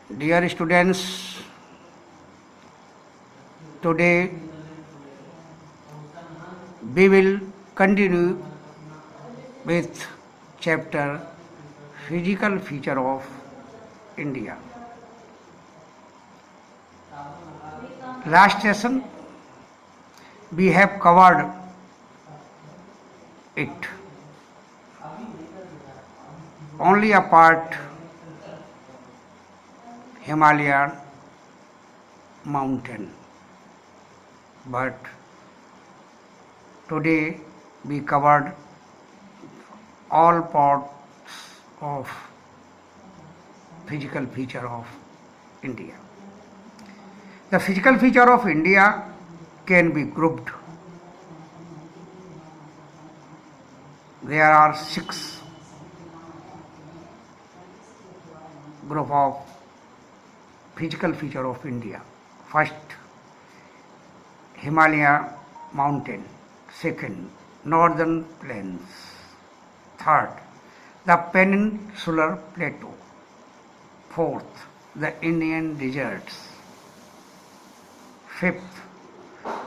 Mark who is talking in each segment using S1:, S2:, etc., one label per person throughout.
S1: Dear students, today we will continue with chapter Physical Feature of India. Last session we have covered it. Only a part Himalayan mountain. But today we covered all parts of physical feature of India. The physical feature of India can be grouped. There are 6 group of physical feature of India. First, Himalaya mountain. Second, northern plains. Third, the peninsular plateau. Fourth, the Indian deserts. Fifth,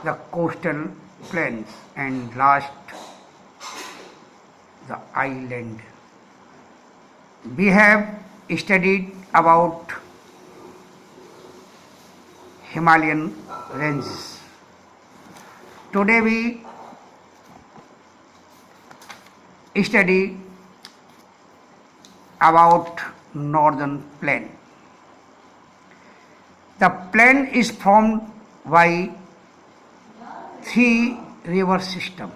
S1: the coastal plains. And last, the island. We have studied about Himalayan ranges. Today we study about northern plain. The plain is formed by 3 river systems,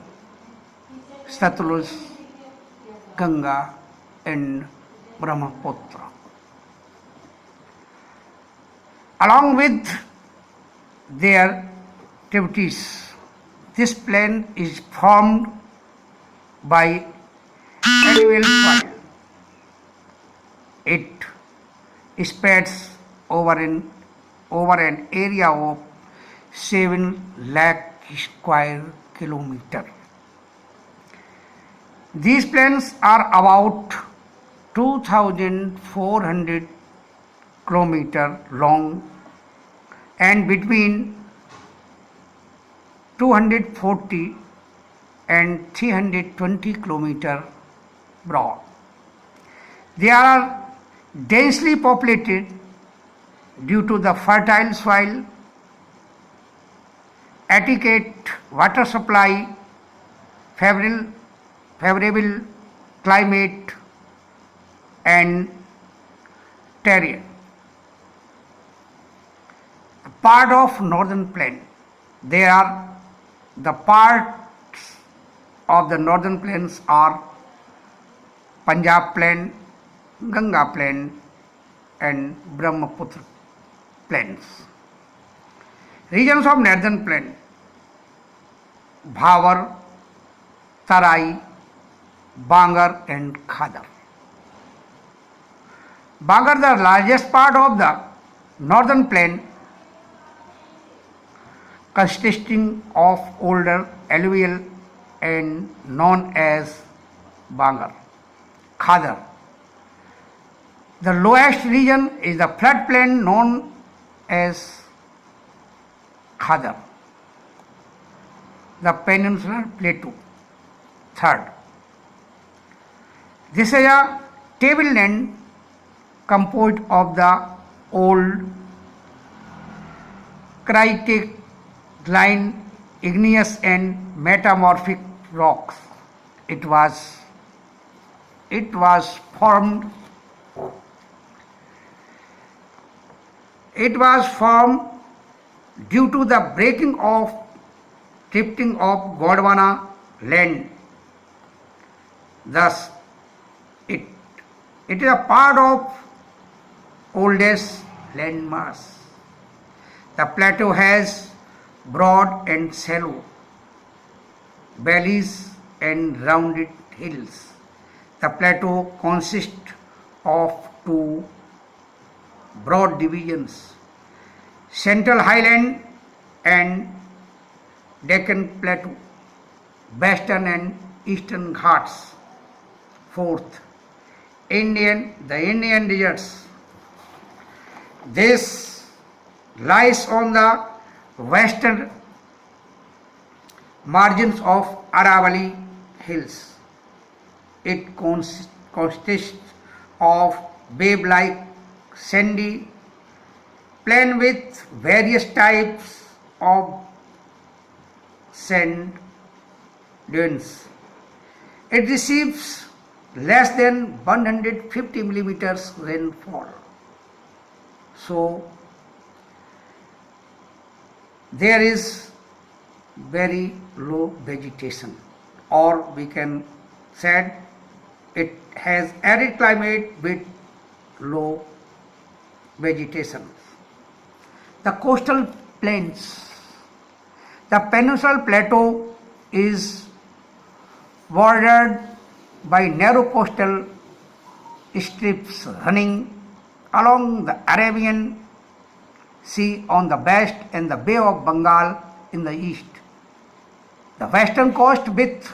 S1: Satluj, Ganga and Brahmaputra. Along with their tributaries, this plain is formed by alluvial soil. It spreads over an area of 7 lakh square kilometers. These plains are about 2,400 kilometers long and between 240 and 320 kilometers broad. They are densely populated due to the fertile soil, adequate water supply, favorable climate and terrain. Part of northern plain. There are the parts of the northern plains are Punjab plain, Ganga plain and Brahmaputra plains. Regions of northern plain: Bhawar, Tarai, Bangar and Khadar. Bangar, the largest part of the northern plain, consisting of older alluvial and known as Bangar. Khadar. The lowest region is the floodplain known as Khadar. The peninsular plateau. Third, this is a tableland composed of the old Cretaceous igneous and metamorphic rocks. It was formed due to the drifting of Gondwana land. Thus, it is a part of oldest landmass. The plateau has broad and shallow valleys and rounded hills. The plateau consists of 2 broad divisions: Central Highland and Deccan Plateau, Western and Eastern Ghats. Fourth, the Indian deserts. This lies on the western margins of Aravalli Hills. It consists of wave-like sandy plain with various types of sand dunes. It receives less than 150 millimeters rainfall. So there is very low vegetation, or we can say it has arid climate with low vegetation. The coastal plains. The peninsular plateau is bordered by narrow coastal strips running along the Arabian Sea on the west and the Bay of Bengal in the east. The western coast width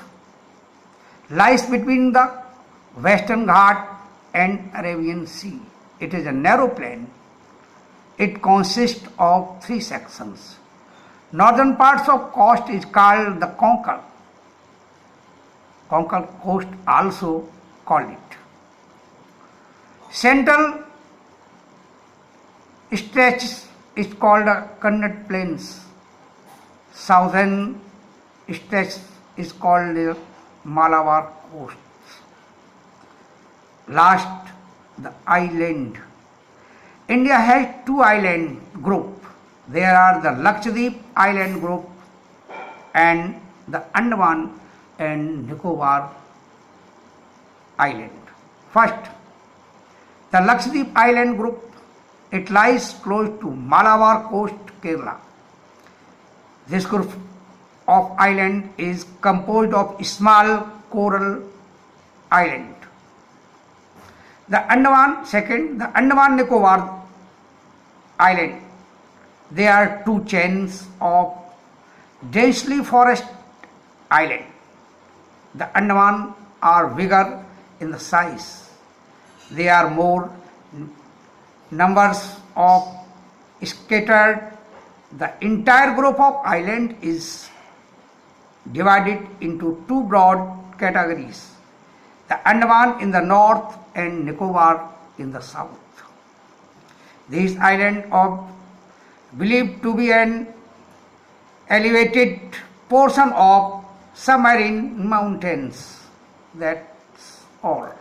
S1: lies between the Western Ghat and Arabian Sea. It is a narrow plain. It consists of three sections. Northern parts of coast is called the Konkan. Konkan coast also called it. Central stretch is called the Kannada Plains. Southern stretch is called the Malabar coast. Last, the island. India has two island groups. There are the Lakshadweep island group and the Andaman and Nicobar island. First, the Lakshadweep island group. It lies close to Malabar coast, Kerala. This group of island is composed of small coral island. The Andaman, second, the Andaman Nicobar island. They are two chains of densely forest island. The Andaman are bigger in the size. They are more numbers of scattered. The entire group of island is divided into two broad categories. The Andaman in the north and Nicobar in the south. These islands are believed to be an elevated portion of submarine mountains. That's all.